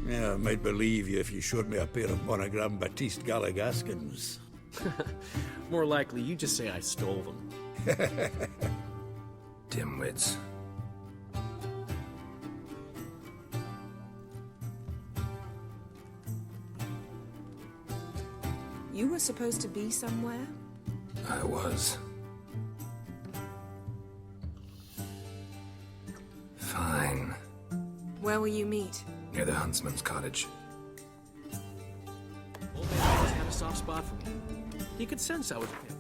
Yeah, I might believe you if you showed me a pair of monogram Batiste Galligaskins. More likely, you just say I stole them. Dimwits. You were supposed to be somewhere? I was. Fine. Where will you meet? Near the huntsman's cottage. Old man always had a soft spot for me. He could sense I was with him.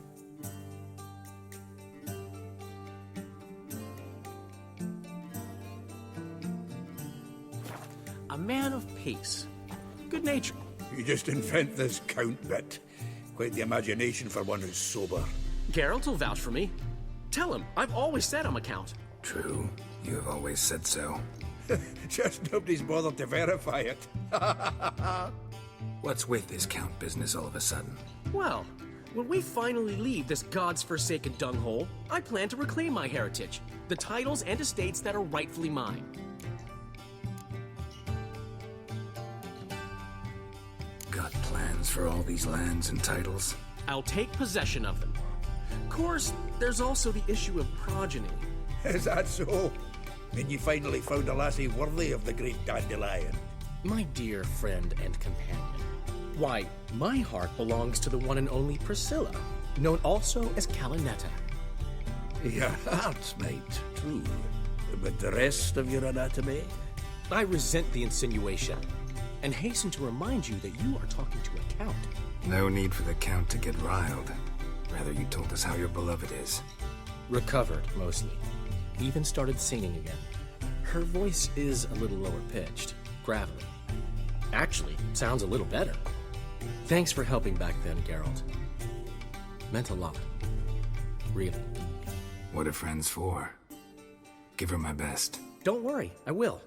A man of peace. Good nature. You just invent this count bit. Quite the imagination for one who's sober. Geralt will vouch for me. Tell him, I've always said I'm a count. True. You have always said so. Just nobody's bothered to verify it. What's with this count business all of a sudden? Well, when we finally leave this God's forsaken dunghole, I plan to reclaim my heritage, the titles and estates that are rightfully mine. Got plans for all these lands and titles? I'll take possession of them. Of course, there's also the issue of progeny. Is that so? Then you finally found a lassie worthy of the great dandelion. My dear friend and companion. Why, my heart belongs to the one and only Priscilla, known also as Calinetta. Your heart, mate, true. But the rest of your anatomy? I resent the insinuation, and hasten to remind you that you are talking to a count. No need for the count to get riled. Rather, you told us how your beloved is. Recovered, mostly. Even started singing again. Her voice is a little lower pitched, gravelly. Actually, sounds a little better. Thanks for helping back then, Geralt. Meant a lot. Really. What are friends for? Give her my best. Don't worry, I will.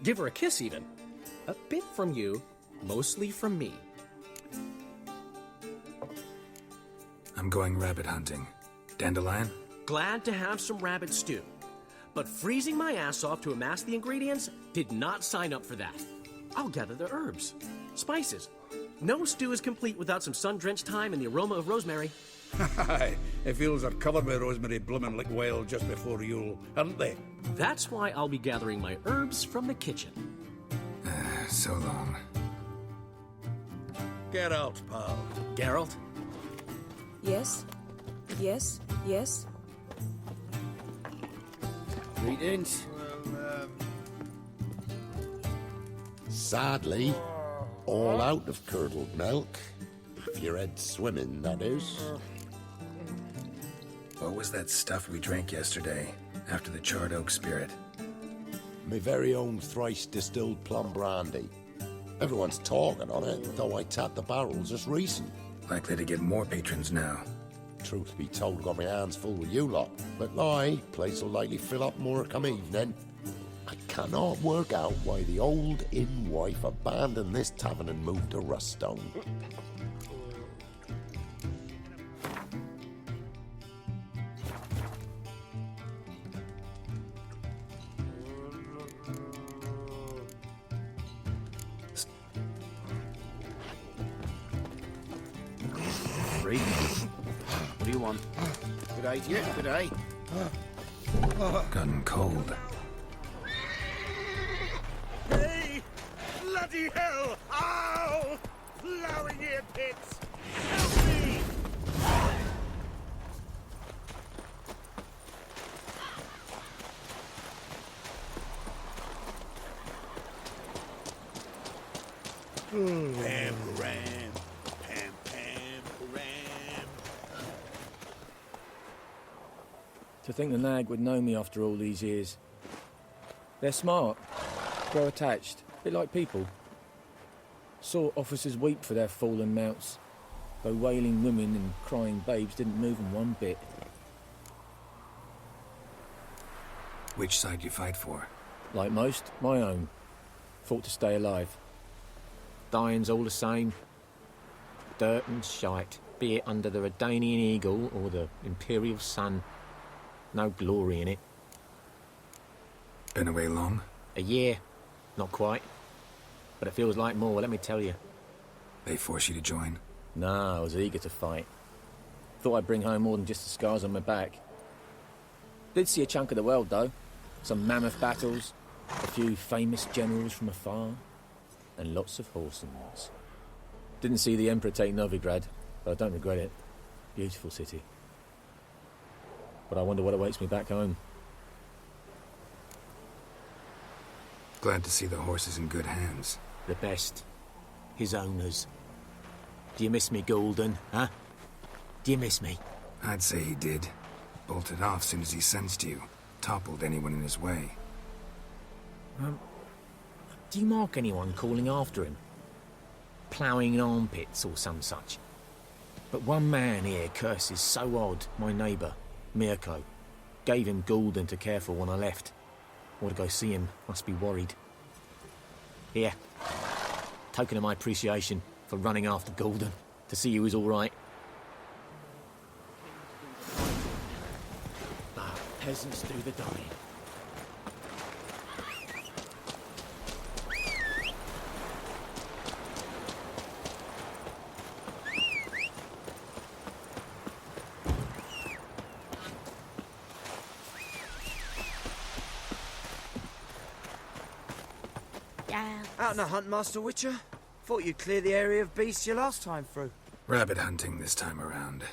Give her a kiss, even. A bit from you, mostly from me. I'm going rabbit hunting. Dandelion? Glad to have some rabbit stew. But freezing my ass off to amass the ingredients did not sign up for that. I'll gather the herbs, spices. No stew is complete without some sun-drenched thyme and the aroma of rosemary. Aye, the fields are covered with rosemary blooming like wild just before Yule, aren't they? That's why I'll be gathering my herbs from the kitchen. So long. Get out, pal. Geralt? Yes? Yes? Yes? Greetings. Sadly, all out of curdled milk. If you're head swimming, that is. What was that stuff we drank yesterday, after the charred oak spirit? My very own thrice distilled plum brandy. Everyone's talking on it, though I tapped the barrel just recent. Likely to get more patrons now. Truth be told, got my hands full with you lot. But place will likely fill up more come evening. I cannot work out why the old inn wife abandoned this tavern and moved to Ruststone. What do you want? Good day to you, good day. Gotten cold. Hey! Bloody hell! Ow! Plowing ear pits! Help me! Pam, ram. Pam, pam, ram. To think the nag would know me after all these years. They're smart, grow attached, a bit like people. Saw officers weep for their fallen mounts, though wailing women and crying babes didn't move them one bit. Which side you fight for? Like most, my own. Fought to stay alive. Dying's all the same. Dirt and shite, be it under the Redanian eagle or the Imperial sun. No glory in it. Been away long? A year. Not quite. but it feels like more, let me tell you. They force you to join? Nah, I was eager to fight. Thought I'd bring home more than just the scars on my back. Did see a chunk of the world, though. Some mammoth battles, a few famous generals from afar, and lots of whoresomes. Didn't see the Emperor take Novigrad, but I don't regret it. Beautiful city. But I wonder what awaits me back home. Glad to see the horses in good hands. The best. His owners. Do you miss me, Golden, huh? Do you miss me? I'd say he did. Bolted off soon as he sensed you. Toppled anyone in his way. Do you mark anyone calling after him? Ploughing in armpits or some such? But one man here curses so odd, my neighbour, Mirko. Gave him Golden to care for when I left. Want to go see him, must be worried. Here. Token of my appreciation for running after Golden, to see he was all right. Ah, peasants do the dying. Out on a hunt, Master Witcher? Thought you'd clear the area of beasts your last time through. Rabbit hunting this time around.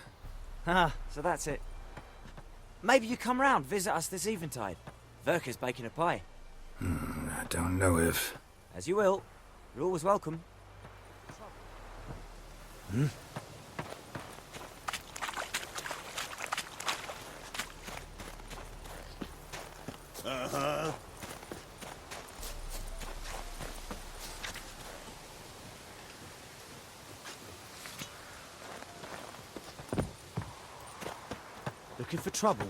Ah, so that's it. Maybe you come round, visit us this eventide. Verka's baking a pie. I don't know if... As you will. You're always welcome. Looking for trouble?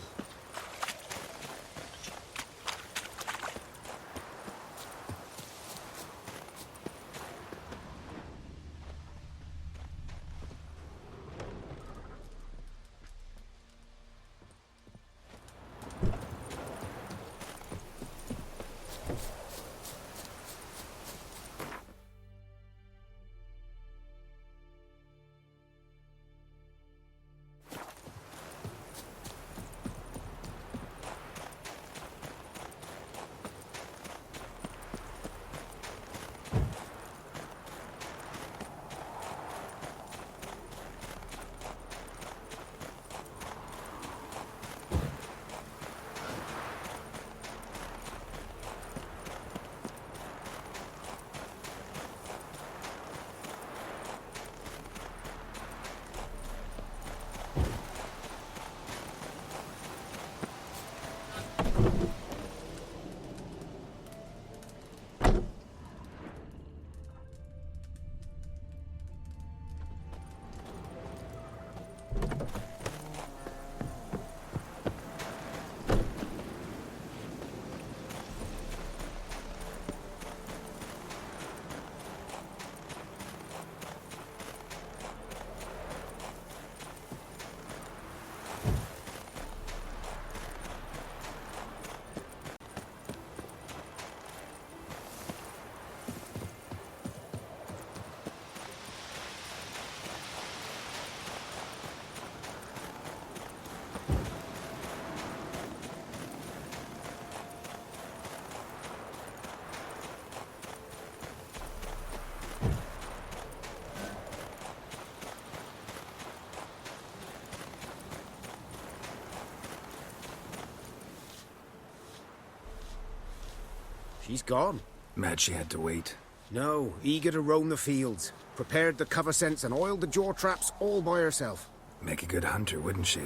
She's gone. Mad she had to wait. No, eager to roam the fields. Prepared the cover scents and oiled the jaw traps all by herself. Make a good hunter, wouldn't she?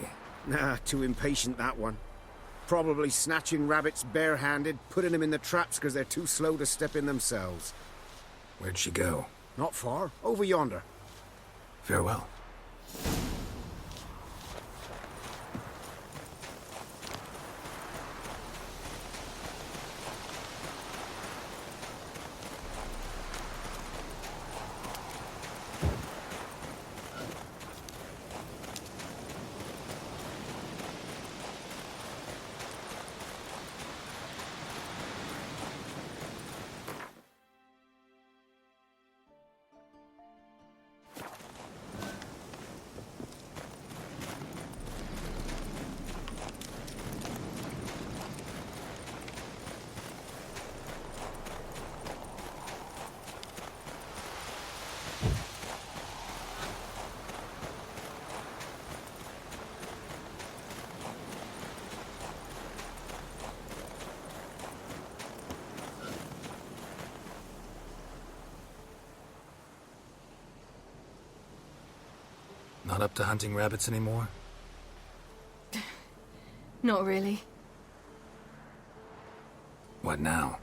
Nah, too impatient, that one. Probably snatching rabbits barehanded, putting them in the traps because they're too slow to step in themselves. Where'd she go? Not far. Over yonder. Farewell. Not up to hunting rabbits anymore? Not really. What now?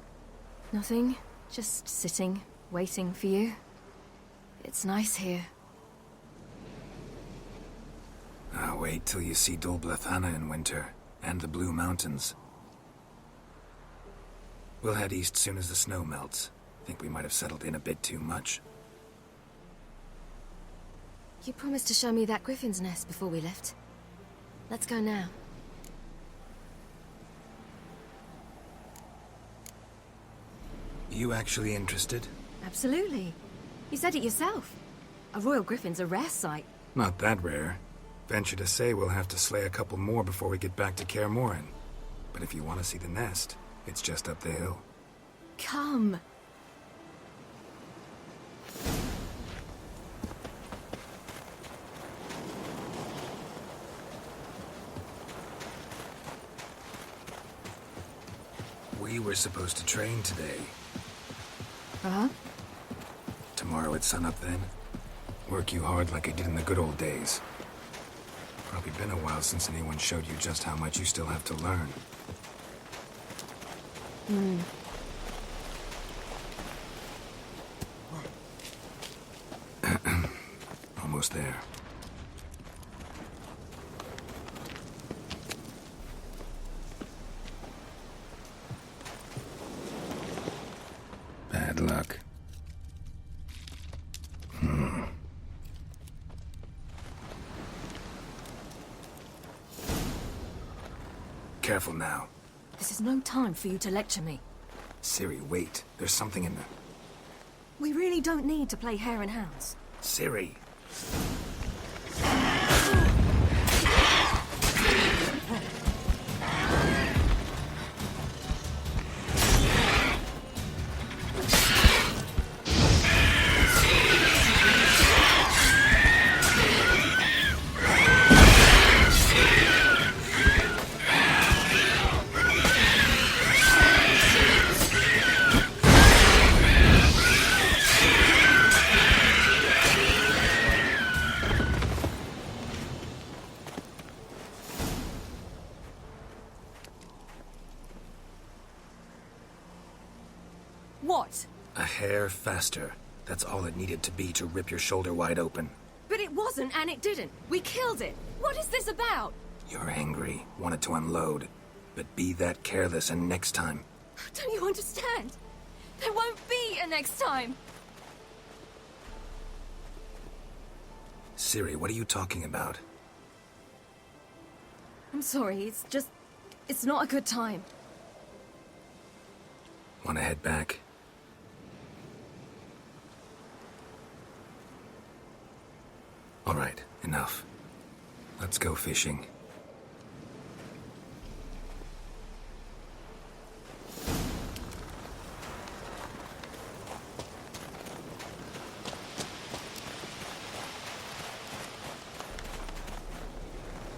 Nothing. Just sitting, waiting for you. It's nice here. I'll wait till you see Dol Blethana in winter, and the Blue Mountains. We'll head east soon as the snow melts. Think we might have settled in a bit too much. You promised to show me that griffin's nest before we left. Let's go now. You actually interested? Absolutely. You said it yourself. A royal griffin's a rare sight. Not that rare. Venture to say we'll have to slay a couple more before we get back to Kaer Morhen. But if you want to see the nest, it's just up the hill. Come. We were supposed to train today. Uh-huh. Tomorrow at sunup then? Work you hard like I did in the good old days. Probably been a while since anyone showed you just how much you still have to learn. Almost there. Bad luck. Careful now. This is no time for you to lecture me. Ciri, wait. There's something in the... We really don't need to play hare and hounds. Ciri! What? A hair faster. That's all it needed to be to rip your shoulder wide open. But it wasn't, and it didn't. We killed it. What is this about? You're angry, wanted to unload. But be that careless and next time. Don't you understand? There won't be a next time. Ciri, what are you talking about? I'm sorry, it's not a good time. Want to head back? All right, enough. Let's go fishing.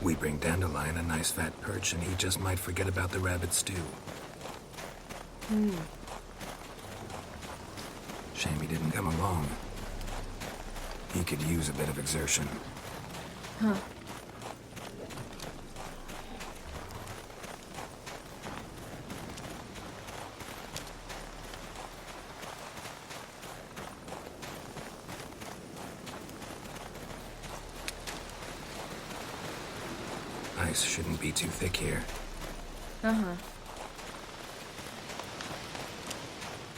We bring Dandelion a nice fat perch, and he just might forget about the rabbit stew. Shame he didn't come along. He could use a bit of exertion. Huh. Ice shouldn't be too thick here. Uh-huh.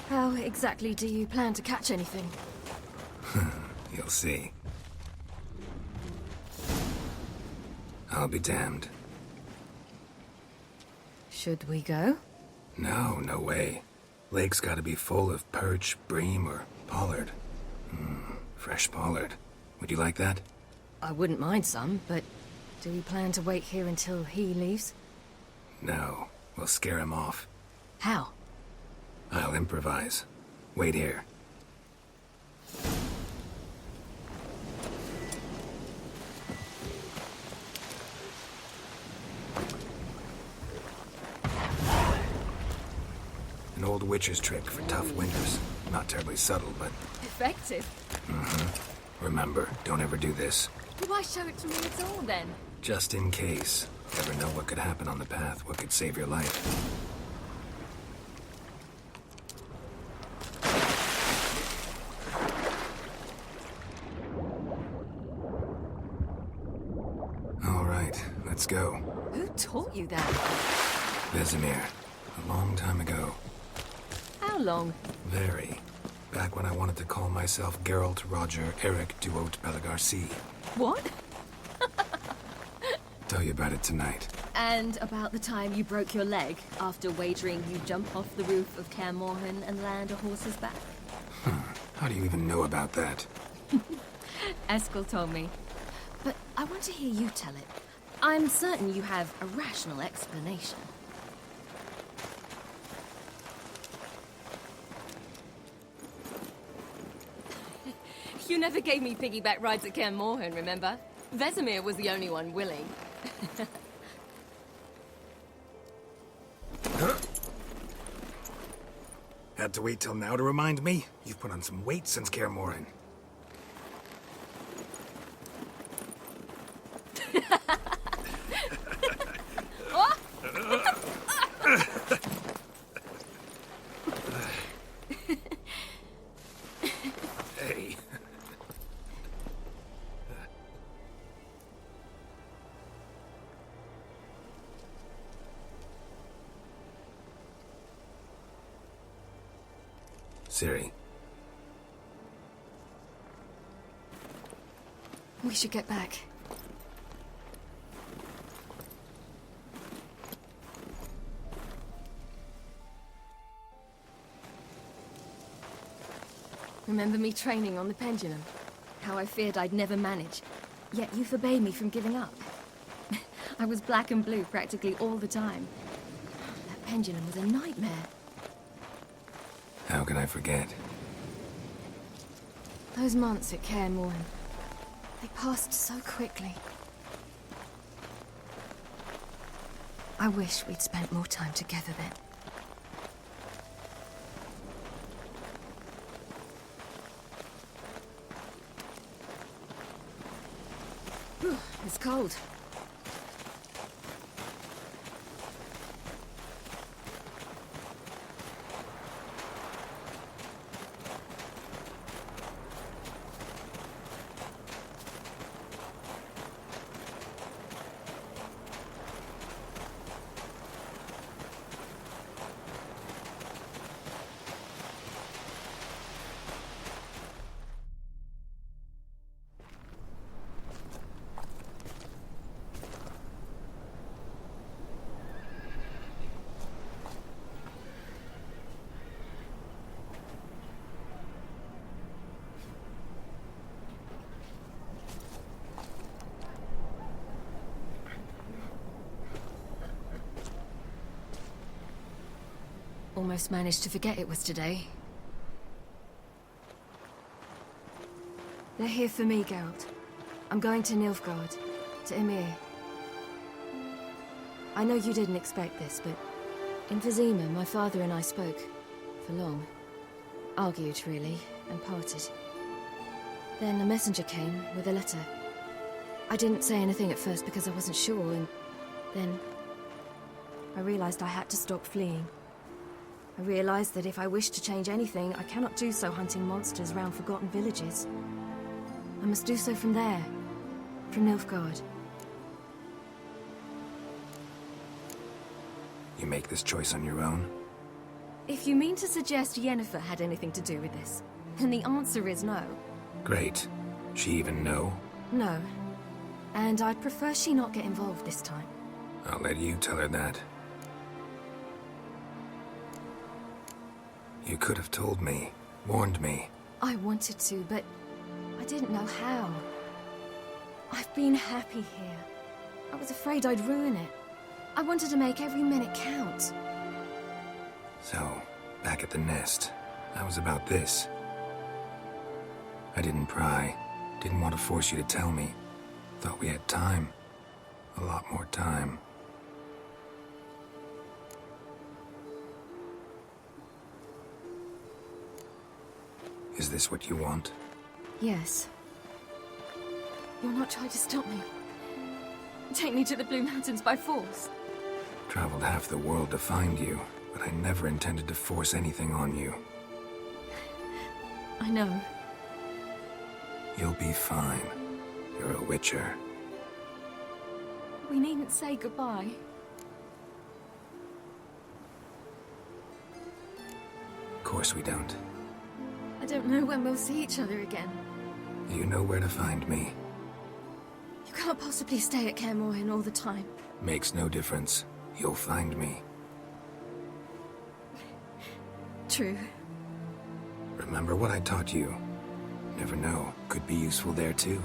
How exactly do you plan to catch anything? You'll see. I'll be damned. Should we go? No, no way. Lake's gotta be full of perch, bream, or pollard. Fresh pollard. Would you like that? I wouldn't mind some, but do we plan to wait here until he leaves? No, we'll scare him off. How? I'll improvise. Wait here. An old witch's trick for tough winters. Not terribly subtle, but... Effective. Remember, don't ever do this. Why show it to me at all, then? Just in case. Never know what could happen on the path, what could save your life. All right, let's go. Who taught you that? Vesemir. A long time ago. How long? Very. Back when I wanted to call myself Geralt Roger Eric Duote Pelagarcy. What? Tell you about it tonight. And about the time you broke your leg after wagering you jump off the roof of Kaer Morhen and land a horse's back? How do you even know about that? Eskel told me. But I want to hear you tell it. I'm certain you have a rational explanation. You never gave me piggyback rides at Kaer Morhen, remember? Vesemir was the only one willing. Had to wait till now to remind me? You've put on some weight since Kaer Morhen. Hey. Ciri. We should get back. Remember me training on the pendulum? How I feared I'd never manage. Yet you forbade me from giving up. I was black and blue practically all the time. That pendulum was a nightmare. How can I forget? Those months at Kaer Morhen, they passed so quickly. I wish we'd spent more time together then. It's cold. Almost managed to forget it was today. They're here for me, Geralt. I'm going to Nilfgaard, to Emir. I know you didn't expect this, but in Vizima, my father and I spoke. For long. Argued, really, and parted. Then a messenger came with a letter. I didn't say anything at first because I wasn't sure, and then I realized I had to stop fleeing. I realized that if I wish to change anything, I cannot do so hunting monsters round forgotten villages. I must do so from there, from Nilfgaard. You make this choice on your own? If you mean to suggest Yennefer had anything to do with this, then the answer is no. Great. She even know? No. And I'd prefer she not get involved this time. I'll let you tell her that. You could have told me, warned me. I wanted to, but I didn't know how. I've been happy here. I was afraid I'd ruin it. I wanted to make every minute count. So, back at the nest, I was about this. I didn't pry, didn't want to force you to tell me. Thought we had time. A lot more time. Is this what you want? Yes. You'll not try to stop me. Take me to the Blue Mountains by force. Traveled half the world to find you, but I never intended to force anything on you. I know. You'll be fine. You're a Witcher. We needn't say goodbye. Of course we don't. I don't know when we'll see each other again. You know where to find me. You can't possibly stay at Kaer Morhen all the time. Makes no difference. You'll find me. True. Remember what I taught you. Never know, could be useful there too.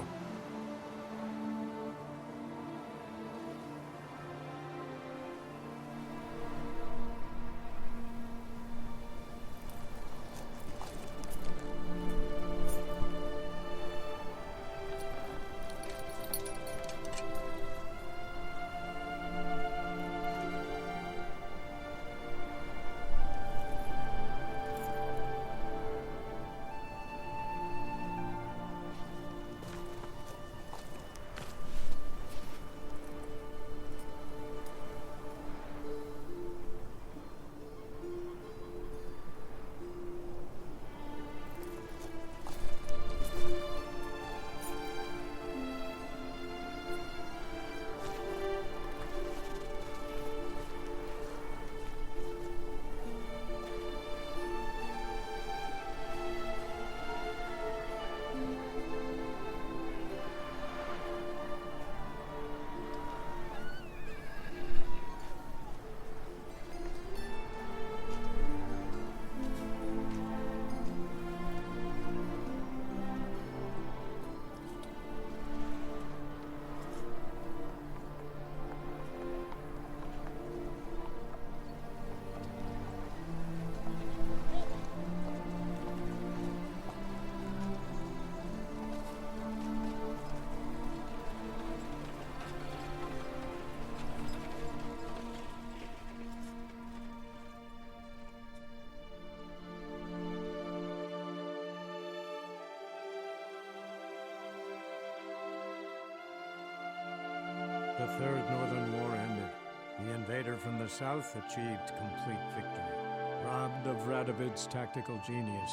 The Third Northern War ended. The invader from the south achieved complete victory. Robbed of Radovid's tactical genius,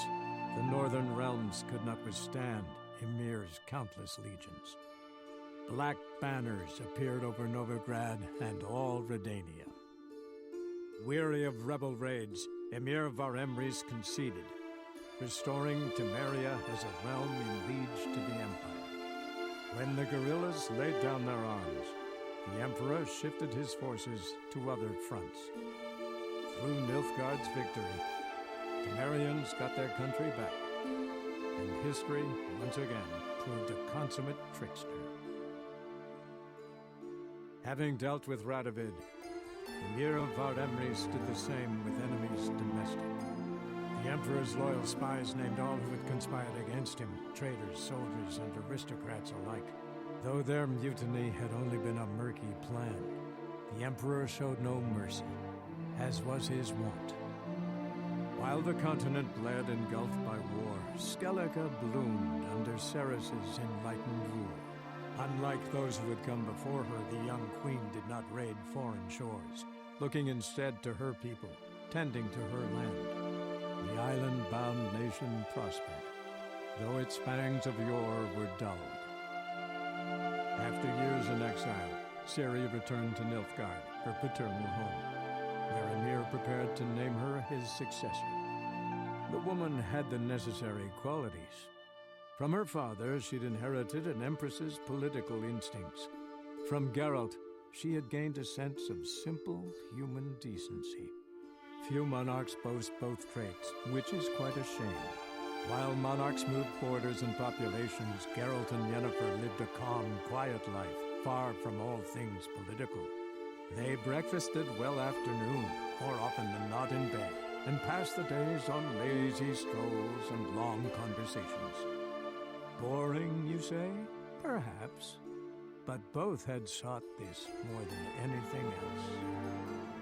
the northern realms could not withstand Ymir's countless legions. Black banners appeared over Novigrad and all Redania. Weary of rebel raids, Emir Varemris conceded, restoring Temeria as a realm in liege to the Empire. When the guerrillas laid down their arms, the Emperor shifted his forces to other fronts. Through Nilfgaard's victory, Temerians got their country back, and history once again proved a consummate trickster. Having dealt with Radovid, Emir of Varemris did the same with enemies domestic. The Emperor's loyal spies named all who had conspired against him, traitors, soldiers, and aristocrats alike. Though their mutiny had only been a murky plan, the Emperor showed no mercy, as was his wont. While the continent bled engulfed by war, Skellige bloomed under Ceres's enlightened rule. Unlike those who had come before her, the young queen did not raid foreign shores, looking instead to her people, tending to her land. The island-bound nation prospered, though its fangs of yore were dulled. After years in exile, Ciri returned to Nilfgaard, her paternal home, where Emir prepared to name her his successor. The woman had the necessary qualities. From her father, she'd inherited an Empress's political instincts. From Geralt, she had gained a sense of simple human decency. Few monarchs boast both traits, which is quite a shame. While monarchs moved borders and populations, Geralt and Yennefer lived a calm, quiet life, far from all things political. They breakfasted well after noon, more often than not in bed, and passed the days on lazy strolls and long conversations. Boring, you say? Perhaps. But both had sought this more than anything else.